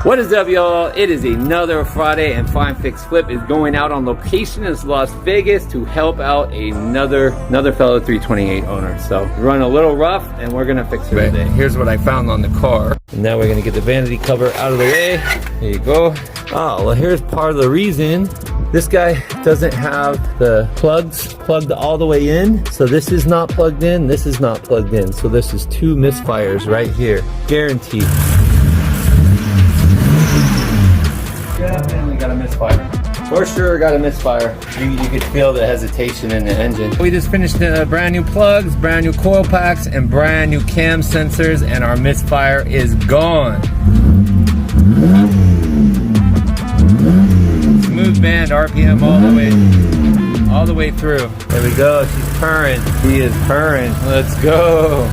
What is up, y'all? It is another Friday, and Fine Fix Flip is going out on location in Las Vegas to help out another fellow 328 owner. So we're running a little rough, and we're gonna fix it today. Here's what I found on the car. And now we're gonna get the vanity cover out of the way. There you go. Oh, well, here's part of the reason. This guy doesn't have the plugs plugged all the way in. So this is not plugged in, this is not plugged in. So this is two misfires right here, guaranteed. Definitely got a misfire. For sure got a misfire. You could feel the hesitation in the engine. We just finished brand new plugs, brand new coil packs, and brand new cam sensors, and our misfire is gone. Smooth band RPM all the way through. There we go, she's purring. He is purring. Let's go.